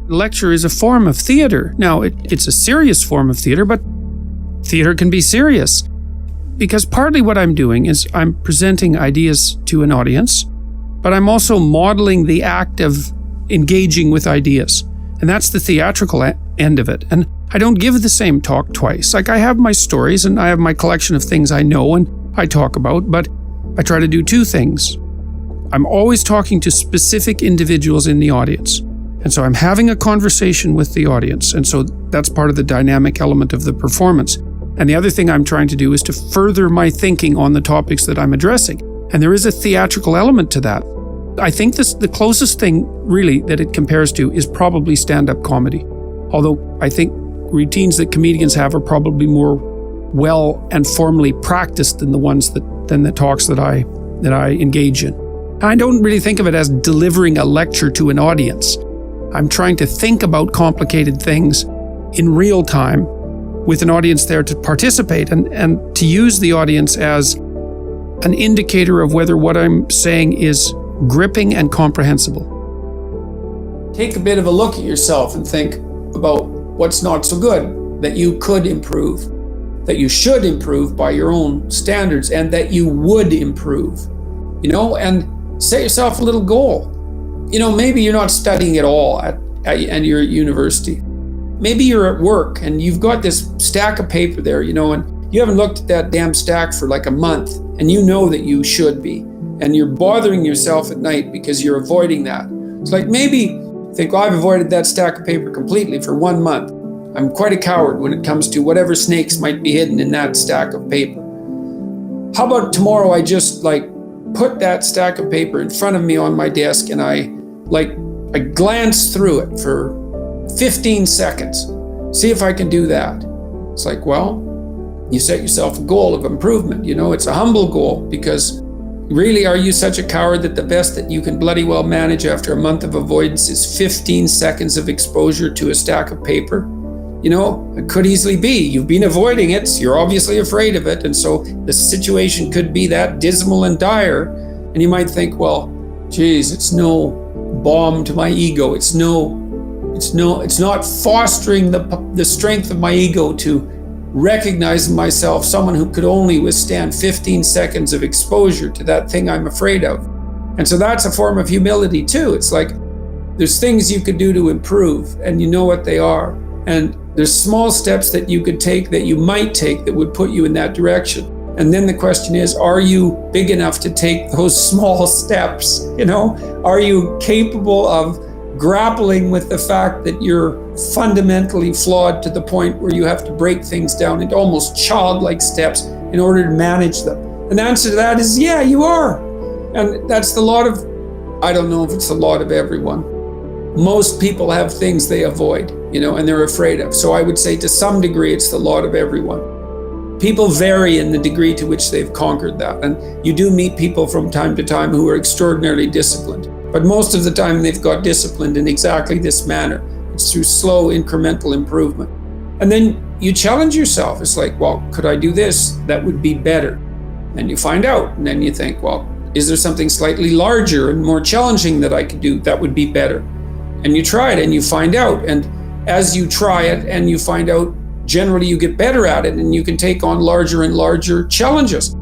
lecture is a form of theater. Now, it's a serious form of theater, but theater can be serious. Because partly what I'm doing is I'm presenting ideas to an audience, but I'm also modeling the act of engaging with ideas. And that's the theatrical end of it. And I don't give the same talk twice. Like, I have my stories and I have my collection of things I know and I talk about, but I try to do two things. I'm always talking to specific individuals in the audience. And so I'm having a conversation with the audience. And so that's part of the dynamic element of the performance. And the other thing I'm trying to do is to further my thinking on the topics that I'm addressing. And there is a theatrical element to that. I think the closest thing really that it compares to is probably stand-up comedy. Although I think routines that comedians have are probably more well and formally practiced than the talks that I engage in. I don't really think of it as delivering a lecture to an audience. I'm trying to think about complicated things in real time with an audience there to participate and to use the audience as an indicator of whether what I'm saying is gripping and comprehensible. Take a bit of a look at yourself and think about what's not so good, that you could improve, that you should improve by your own standards, and that you would improve, and set yourself a little goal. Maybe you're not studying at all and you're at university. Maybe you're at work and you've got this stack of paper there, and you haven't looked at that damn stack for like a month, and you know that you should be. And you're bothering yourself at night because you're avoiding that. It's like, maybe think, I've avoided that stack of paper completely for 1 month. I'm quite a coward when it comes to whatever snakes might be hidden in that stack of paper. How about tomorrow I just put that stack of paper in front of me on my desk and I glance through it for 15 seconds. See if I can do that. It's like, well, you set yourself a goal of improvement. It's a humble goal, because really, are you such a coward that the best that you can bloody well manage after a month of avoidance is 15 seconds of exposure to a stack of paper? It could easily be. You've been avoiding it, so you're obviously afraid of it, and so the situation could be that dismal and dire, and you might think, well, geez, it's no balm to my ego. It's not fostering the strength of my ego to recognize in myself someone who could only withstand 15 seconds of exposure to that thing I'm afraid of. And so that's a form of humility too. It's like, there's things you could do to improve, and you know what they are. And there's small steps that you could take, that you might take, that would put you in that direction. And then the question is, are you big enough to take those small steps? Are you capable of grappling with the fact that you're fundamentally flawed to the point where you have to break things down into almost childlike steps in order to manage them? And the answer to that is, yeah, you are. And that's the lot of, I don't know if it's the lot of everyone. Most people have things they avoid, and they're afraid of. So I would say to some degree, it's the lot of everyone. People vary in the degree to which they've conquered that. And you do meet people from time to time who are extraordinarily disciplined. But most of the time they've got disciplined in exactly this manner. It's through slow incremental improvement. And then you challenge yourself. It's like, well, could I do this? That would be better. And you find out, and then you think, well, is there something slightly larger and more challenging that I could do that would be better? And you try it and you find out. And as you try it and you find out, generally you get better at it and you can take on larger and larger challenges.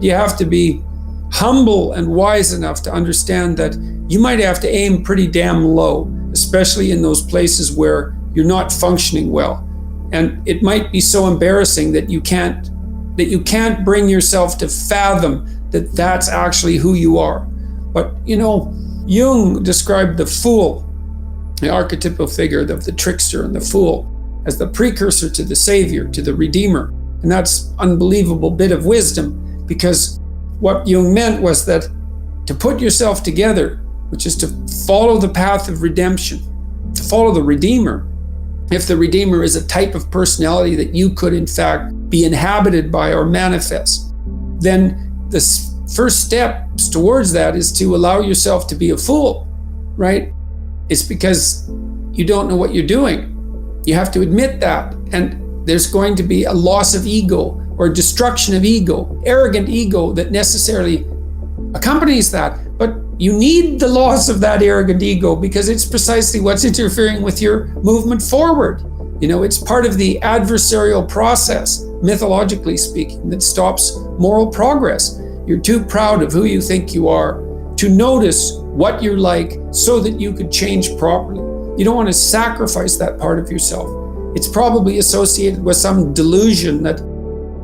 You have to be humble and wise enough to understand that you might have to aim pretty damn low, especially in those places where you're not functioning well. And it might be so embarrassing that you can't bring yourself to fathom that that's actually who you are. But Jung described the fool, the archetypal figure of the trickster and the fool, as the precursor to the savior, to the redeemer. And that's an unbelievable bit of wisdom, because what Jung meant was that to put yourself together, which is to follow the path of redemption, to follow the Redeemer. If the Redeemer is a type of personality that you could in fact be inhabited by or manifest, then the first steps towards that is to allow yourself to be a fool, right? It's because you don't know what you're doing. You have to admit that. And there's going to be a loss of ego or destruction of ego, arrogant ego that necessarily accompanies that. But you need the loss of that arrogant ego because it's precisely what's interfering with your movement forward. It's part of the adversarial process, mythologically speaking, that stops moral progress. You're too proud of who you think you are to notice what you're like so that you could change properly. You don't want to sacrifice that part of yourself. It's probably associated with some delusion that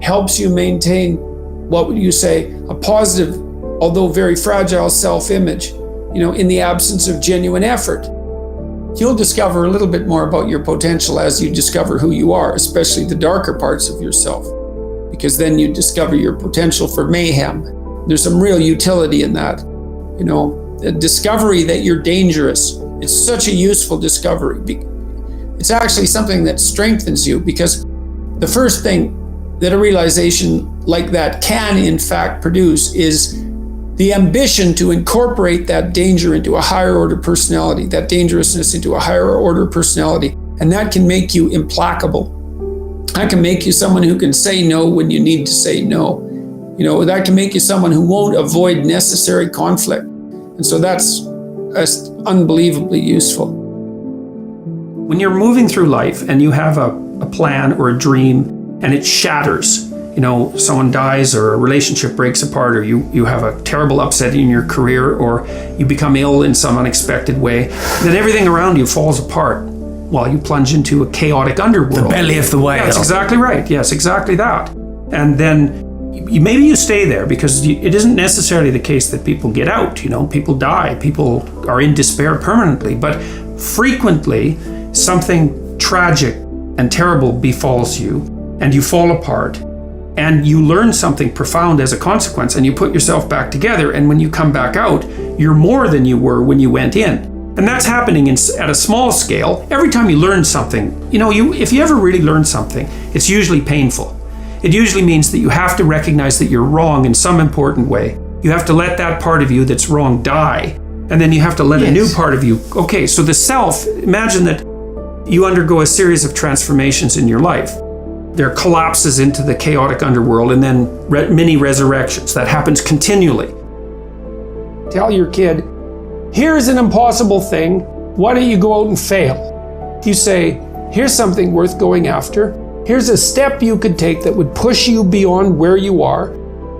helps you maintain, what would you say, a positive, although very fragile self-image, in the absence of genuine effort. You'll discover a little bit more about your potential as you discover who you are, especially the darker parts of yourself, because then you discover your potential for mayhem. There's some real utility in that. The discovery that you're dangerous. It's such a useful discovery. It's actually something that strengthens you, because the first thing that a realization like that can in fact produce is the ambition to incorporate that danger into a higher order personality, that dangerousness into a higher order personality. And that can make you implacable. That can make you someone who can say no when you need to say no. That can make you someone who won't avoid necessary conflict. And so that's unbelievably useful. When you're moving through life and you have a plan or a dream and it shatters, someone dies or a relationship breaks apart, or you have a terrible upset in your career, or you become ill in some unexpected way, then everything around you falls apart while you plunge into a chaotic underworld. The belly of the whale. Yeah, that's exactly right. Yes, exactly that. And then maybe you stay there, because it isn't necessarily the case that people get out. People die, people are in despair permanently, but frequently something tragic and terrible befalls you, and you fall apart, and you learn something profound as a consequence, and you put yourself back together, and when you come back out, you're more than you were when you went in. And that's happening at a small scale. Every time you learn something, if you ever really learn something, it's usually painful. It usually means that you have to recognize that you're wrong in some important way. You have to let that part of you that's wrong die, and then you have to let a new part of you. Okay, so the self, imagine that you undergo a series of transformations in your life. There are collapses into the chaotic underworld, and then mini resurrections. That happens continually. Tell your kid, here's an impossible thing. Why don't you go out and fail? You say, here's something worth going after. Here's a step you could take that would push you beyond where you are,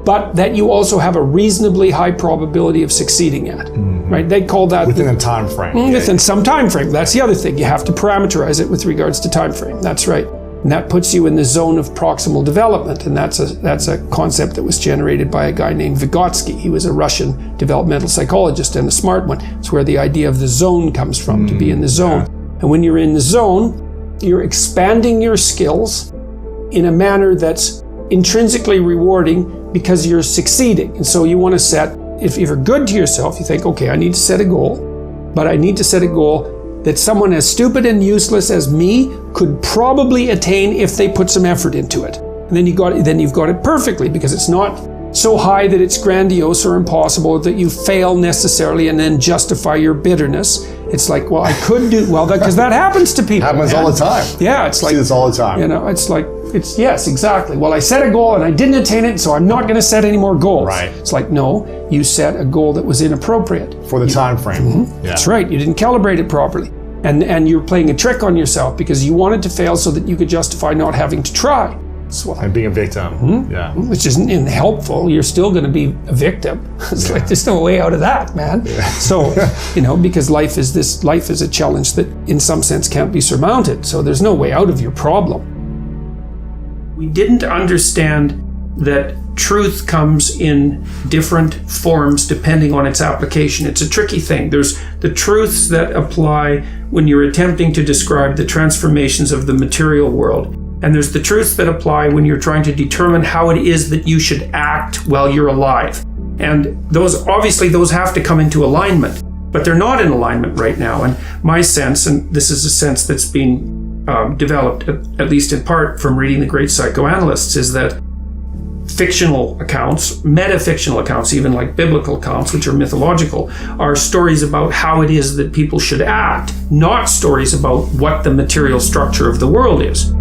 but that you also have a reasonably high probability of succeeding at. Right? They call that within a time frame. Within some time frame. That's the other thing. You have to parameterize it with regards to time frame. That's right. And that puts you in the zone of proximal development. And that's a concept that was generated by a guy named Vygotsky. He was a Russian developmental psychologist and a smart one. It's where the idea of the zone comes from, to be in the zone. Yeah. And when you're in the zone, you're expanding your skills in a manner that's intrinsically rewarding because you're succeeding. And so you want to set, if you're good to yourself, you think, okay, I need to set a goal, but I need to set a goal that someone as stupid and useless as me could probably attain if they put some effort into it. And then you've got it perfectly, because it's not so high that it's grandiose or impossible that you fail necessarily and then justify your bitterness. It's like, well, I could do well, because that happens to people. Happens all the time. Yeah, it's like, see this all the time. Yes, exactly. Well, I set a goal and I didn't attain it, so I'm not going to set any more goals. Right. It's like, no, you set a goal that was inappropriate for the time frame. Mm-hmm. Yeah. That's right. You didn't calibrate it properly, and you're playing a trick on yourself because you wanted to fail so that you could justify not having to try. And being a victim. Mm-hmm. Yeah. Which isn't helpful. You're still going to be a victim. It's like, there's no way out of that, man. Yeah. So, because life is a challenge that in some sense can't be surmounted. So there's no way out of your problem. We didn't understand that truth comes in different forms depending on its application. It's a tricky thing. There's the truths that apply when you're attempting to describe the transformations of the material world. And there's the truths that apply when you're trying to determine how it is that you should act while you're alive. And those have to come into alignment, but they're not in alignment right now. And my sense, and this is a sense that's been developed, at least in part from reading the great psychoanalysts, is that fictional accounts, metafictional accounts, even like biblical accounts, which are mythological, are stories about how it is that people should act, not stories about what the material structure of the world is.